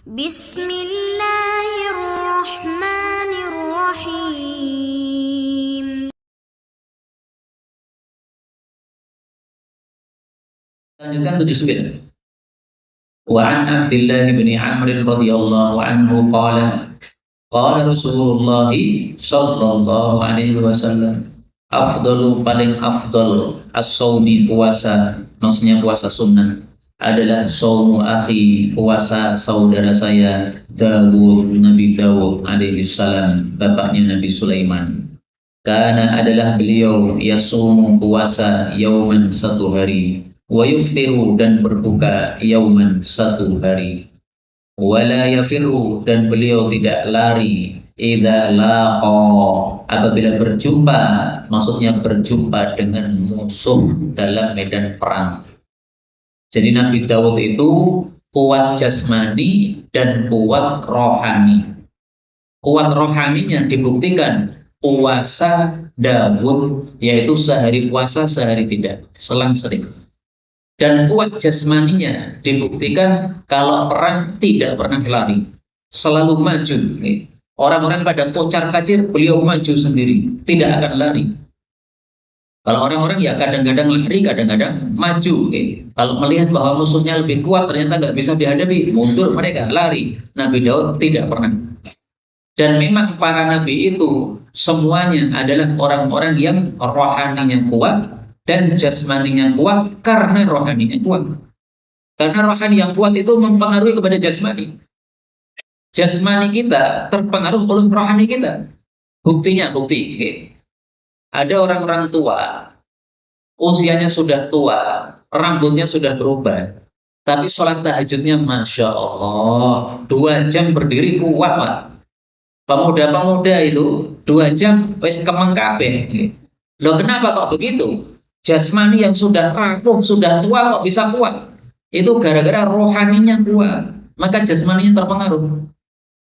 Bismillahirrahmanirrahim. Lanjutkan 79. Wa an Abdullah bin Amr radhiyallahu anhu qala qala Rasulullah sallallahu alaihi wasallam afdalu paling afdal as-shaumi puasa, maksudnya puasa sunnah, adalah shaumu akhi, puasa saudara saya Dawud, Nabi Dawud alaihi salam, bapaknya Nabi Sulaiman. Karena adalah beliau yasumu puasa yauman satu hari, wa yuftiru dan berbuka yauman satu hari, wala yafiru dan beliau tidak lari idza laqa apabila berjumpa, maksudnya berjumpa dengan musuh dalam medan perang. Jadi Nabi Dawud itu kuat jasmani dan kuat rohani. Kuat rohaninya dibuktikan puasa Dawud, yaitu sehari puasa sehari tidak, selang sering. Dan kuat jasmaninya dibuktikan kalau perang tidak pernah lari, selalu maju. Orang-orang pada kocar-kacir, beliau maju sendiri, tidak akan lari. Kalau orang-orang ya kadang-kadang lari, kadang-kadang maju. Kalau melihat bahwa musuhnya lebih kuat, ternyata nggak bisa dihadapi, mundur mereka, lari. Nabi Daud tidak pernah. Dan memang para nabi itu semuanya adalah orang-orang yang rohaninya kuat dan jasmaninya kuat karena rohaninya kuat. Karena rohani yang kuat itu mempengaruhi kepada jasmani. Jasmani kita terpengaruh oleh rohani kita. Buktinya, ada orang-orang tua, usianya sudah tua, rambutnya sudah berubah, tapi sholat tahajudnya Masya Allah, 2 jam berdiri kuat, Pak. Pemuda-pemuda itu 2 jam wis kemeng kabeh. Loh, kenapa kok begitu? Jasmani yang sudah rapuh, sudah tua kok bisa kuat? Itu gara-gara rohaninya kuat, maka jasmaninya terpengaruh.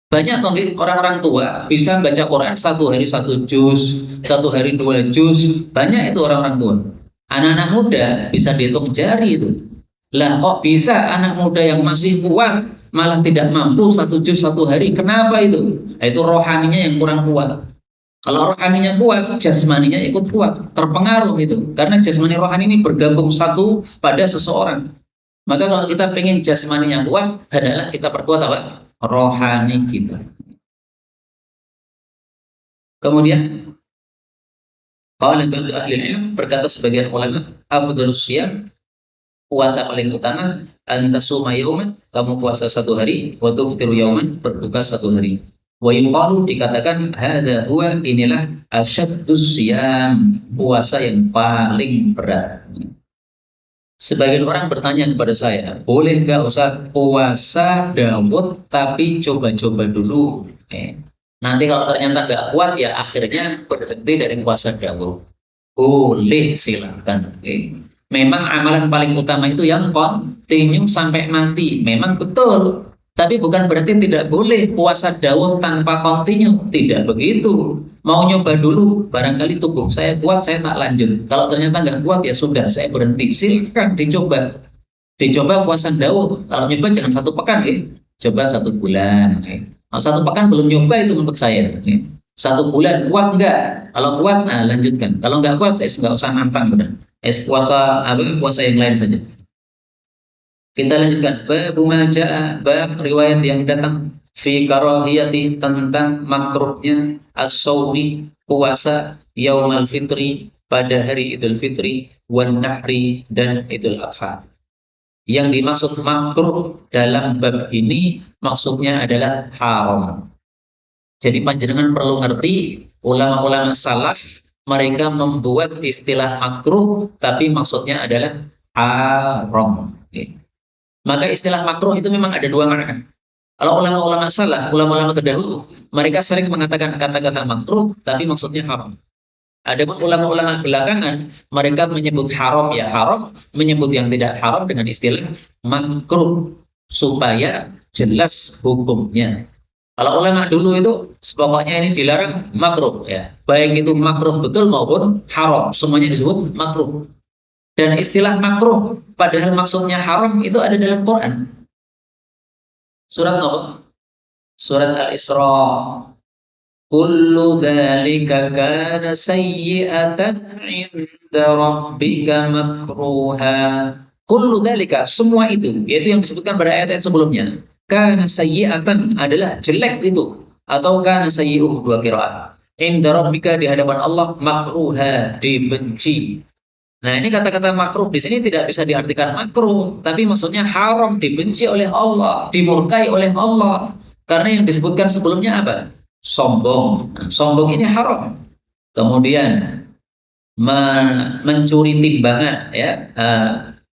Banyak orang-orang tua bisa baca Quran 1 hari 1 juz, 1 hari 2 juz. Banyak itu orang-orang tua. Anak-anak muda bisa dihitung jari itu. Lah kok bisa anak muda yang masih kuat malah tidak mampu 1 juz 1 hari? Kenapa itu? Itu rohaninya yang kurang kuat. Kalau rohaninya kuat, jasmaninya ikut kuat, terpengaruh itu. Karena jasmani rohani ini bergabung satu pada seseorang. Maka kalau kita pengen jasmaninya kuat, adalah kita perkuat apa? Rohani kita. Kemudian, qala ba'du ahli ilm, berkata sebagian ulama, afdhalus shiyam, puasa paling utama, antasuma yauman, kamu puasa 1 hari, wa tuftiru yauman, berbuka 1 hari. Wa yuqalu, dikatakan hadza huwa, inilah asyaddus shiyam, puasa yang paling berat. Sebagian orang bertanya kepada saya, boleh nggak Ustaz puasa Dawud tapi coba-coba dulu? Nanti kalau ternyata nggak kuat ya akhirnya berhenti dari puasa Dawud. Boleh, silakan. Memang amalan paling utama itu yang kontinu sampai mati. Memang betul. Tapi bukan berarti tidak boleh puasa Dawud tanpa kontinu. Tidak begitu. Mau nyoba dulu, barangkali tubuh saya kuat, saya tak lanjut. Kalau ternyata nggak kuat, ya sudah, saya berhenti. Silakan dicoba. Dicoba puasa Dawud. Kalau nyoba jangan 1 pekan, coba 1 bulan. Kalau 1 pekan belum nyoba, itu untuk saya. 1 bulan kuat nggak? Kalau kuat, nah lanjutkan. Kalau nggak kuat, nggak usah nantang, benar. Puasa yang lain saja. Kita lanjutkan. Babu majaa, bab riwayat yang datang fi karahiyati, tentang makruhnya as-shaumi, puasa yaumal fitri, pada hari Idul Fitri, wan nahri, dan Idul Adha. Yang dimaksud makruh dalam bab ini maksudnya adalah haram. Jadi panjenengan perlu ngerti, ulama-ulama salaf mereka membuat istilah makruh tapi maksudnya adalah haram. Maka istilah makruh itu memang ada 2 makna. Kalau ulama-ulama salaf, ulama-ulama terdahulu, mereka sering mengatakan kata-kata makruh, tapi maksudnya haram. Adapun ulama-ulama belakangan, mereka menyebut haram ya haram, menyebut yang tidak haram dengan istilah makruh, supaya jelas hukumnya. Kalau ulama dulu itu, pokoknya ini dilarang makruh ya. Baik itu makruh betul maupun haram, semuanya disebut makruh. Dan istilah makruh, padahal maksudnya haram, itu ada dalam Quran. Surat apa? Surat Al-Isra. Kullu dzalika kana sayyi'atan 'inda rabbika makruha. Kullu dzalika, semua itu, yaitu yang disebutkan pada ayat-ayat sebelumnya. Kana sayyi'atan adalah jelek itu, atau kana sayyi'uh, dua qiraat. Inda rabbika, di hadapan Allah, makruha, dibenci. Nah, ini kata-kata makruh di sini tidak bisa diartikan makruh, tapi maksudnya haram, dibenci oleh Allah, dimurkai oleh Allah. Karena yang disebutkan sebelumnya apa? Sombong. Nah, sombong ini haram. Kemudian mencuri timbangan, ya,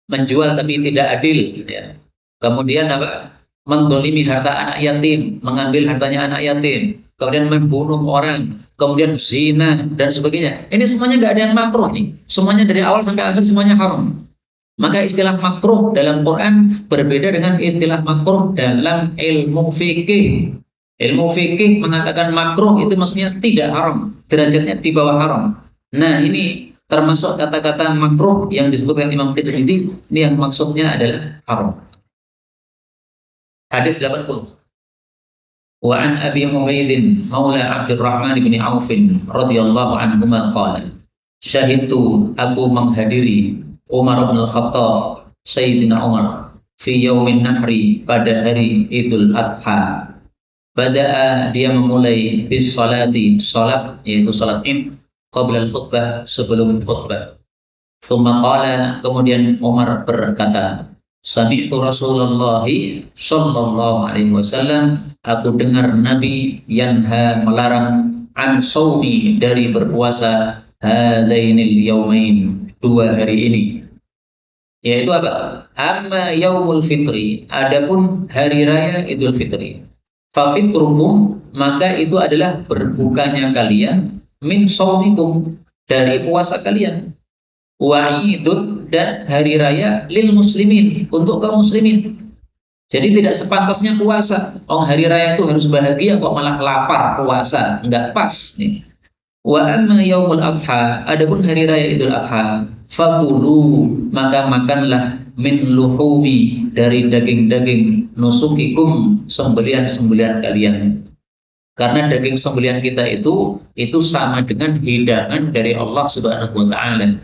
menjual tapi tidak adil, ya. Kemudian apa? Mendolimi harta anak yatim, mengambil hartanya anak yatim, kemudian membunuh orang, kemudian zina dan sebagainya. Ini semuanya nggak ada yang makruh nih. Semuanya dari awal sampai akhir semuanya haram. Maka istilah makruh dalam Quran berbeda dengan istilah makruh dalam ilmu fikih. Ilmu fikih mengatakan makruh itu maksudnya tidak haram, derajatnya di bawah haram. Nah, ini termasuk kata-kata makruh yang disebutkan Imam Tirmidzi, ini yang maksudnya adalah haram. Hadis 80. Wa an Abi Humaid Maula Abdurrahman bin Auf radhiyallahu anhu qala syahidtu, aku menghadiri Umar bin Al-Khattab, Sayyidina Umar, fi yaumin nahri, pada hari Idul Adha. Bada'a, dia memulai bis salati, salat, yaitu salat Id, qabla al-khutbah, sebelum khutbah. Thumma qala, kemudian Umar berkata, sami'tu Rasulullah sallallahu alaihi wasallam, aku dengar Nabi yanha, melarang, an saumi, dari berpuasa, hadainil yaumain, dua hari ini. Yaitu apa? Amma yaumul fitri, adapun hari raya Idul Fitri. Fafitrukum, maka itu adalah berbukanya kalian, min saumikum, dari puasa kalian. Wa'idun, dan hari raya lil muslimin, untuk kaum muslimin. Jadi tidak sepantasnya puasa. Oh, hari raya itu harus bahagia, kok malah lapar puasa, enggak pas nih. Wa amma yaumul adha, adapun hari raya Idul Adha, fakulu, maka makanlah, min luhumi, dari daging-daging, nusukikum, sembelian-sembelian kalian. Karena daging sembelian kita itu sama dengan hidangan dari Allah Subhanahu wa taala.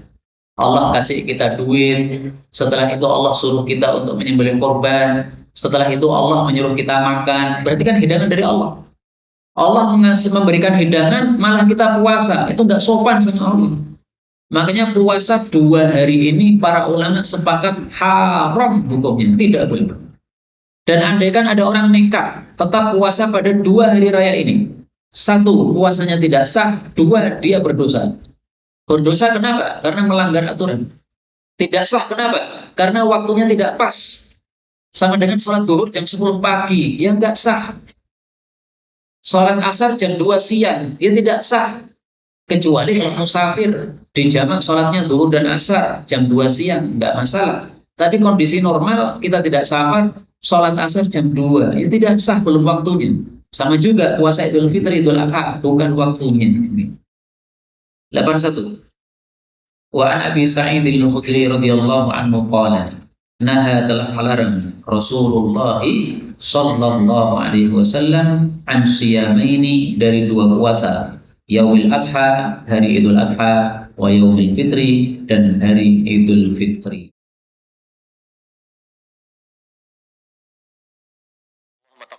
Allah kasih kita duit, setelah itu Allah suruh kita untuk menyembelih korban, setelah itu Allah menyuruh kita makan, berarti kan hidangan dari Allah. Allah memberikan hidangan, malah kita puasa, itu nggak sopan sama Allah. Makanya puasa dua hari ini para ulama sepakat haram hukumnya, tidak boleh. Dan andaikan ada orang nekat tetap puasa pada dua hari raya ini, satu, puasanya tidak sah, dua, dia berdosa. Berdosa kenapa? Karena melanggar aturan. Tidak sah kenapa? Karena waktunya tidak pas. Sama dengan sholat duhur jam 10 pagi, yang nggak sah. Sholat asar jam 2 siang, ya tidak sah. Kecuali kalau musafir, di jamak sholatnya duhur dan asar jam 2 siang, nggak masalah. Tapi kondisi normal, kita tidak safar, sholat asar jam 2, ya tidak sah, belum waktunya. Sama juga puasa Idul Fitri, Idul Adha, bukan waktunya. 81. Wa an Abi Sa'id al-Khudri radhiyallahu anhu qala, naha, telah melarang Rasulullah sallallahu alaihi wasallam, an siyamaini, dari dua puasa, yaumil adha, hari Idul Adha, wa yaumil fitri, dan hari Idul Fitri.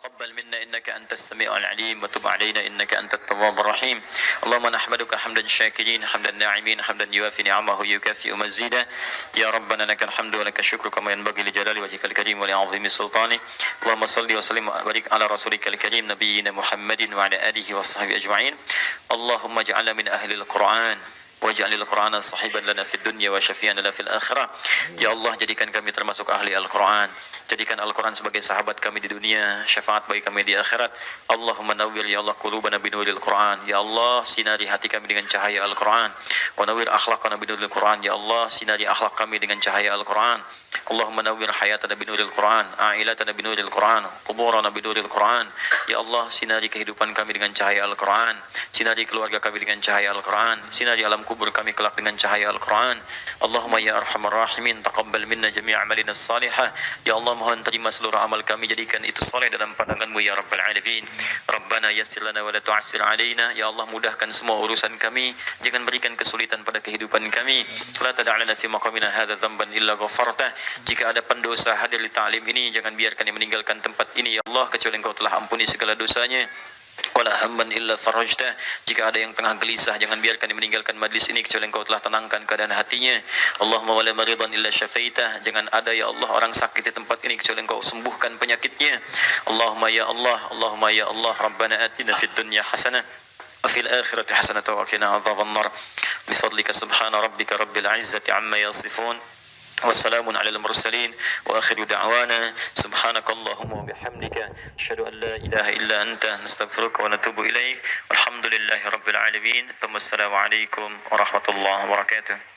تقبل منا إنك أنت السميع العليم وتب علينا إنك أنت التواب الرحيم اللهم نحمدك حمدا شاكرين حمدا ناعمين حمدا يوافي نعمه يكافئ مزيدا يا ربنا لك الحمد ولك الشكر كما ينبغي لجلال وجهك الكريم ولعظيم سلطانه اللهم صل وسلم وبارك على رسولك الكريم نبينا محمد وعلى آله وصحبه أجمعين اللهم اجعلنا من أهل القرآن waj'alil Qur'ana sahiban lana fid dunya wa syafi'an lana fil akhirah. Ya Allah, jadikan kami termasuk ahli Al-Qur'an. Jadikan Al-Qur'an sebagai sahabat kami di dunia, syafaat bagi kami di akhirat. Allahumma nawwir ya Allah qulubana binuril Qur'an. Ya Allah, sinari hati kami dengan cahaya Al-Qur'an. Wa nawwir akhlaqana binuril Qur'an. Ya Allah, sinari akhlak kami dengan cahaya Al-Qur'an. Allahumma nawwir hayatana binuril Qur'an, a'ilatana binuril Qur'an, quburana binuril Qur'an. Ya Allah, sinari kehidupan kami dengan cahaya Al-Qur'an. Sinari keluarga kami dengan cahaya Al-Qur'an. Sinari alam kubur kami kelak dengan cahaya Al-Quran. Allahumma ya arhamar rahimin, taqabbal minna jami' amalina salihah. Ya Allah, mohon terima seluruh amal kami, jadikan itu soleh dalam pandangan-Mu ya Rabbal Alamin. Rabbana yassir lana wa la tu'assir alaina. Ya Allah, mudahkan semua urusan kami, jangan berikan kesulitan pada kehidupan kami. La tada'lana fi maqamina hadha dhanban illa ghafartah. Jika ada pendosa hadir di ta'lim ini, jangan biarkan dia meninggalkan tempat ini ya Allah, kecuali Engkau telah ampuni segala dosanya. Wala hamman illa farajtah. Jika ada yang tengah gelisah, jangan biarkan dia meninggalkan majlis ini, kecuali Engkau telah tenangkan keadaan hatinya. Allahumma wala maridan illa syafaitah. Jangan ada ya Allah orang sakit di tempat ini, kecuali Engkau sembuhkan penyakitnya. Allahumma ya Allah, Rabbana atina fid dunya hasanah wa fil akhirati hasanah wa qina adzabannar. Bifadlika subhana rabbika rabbil izzati amma yasifun. والسلام على المرسلين وآخر دعوانا سبحانك اللهم وبحمدك أشهد أن لا إله إلا أنت نستغفرك ونتوب إليك والحمد لله رب العالمين ثم السلام عليكم ورحمة الله وبركاته.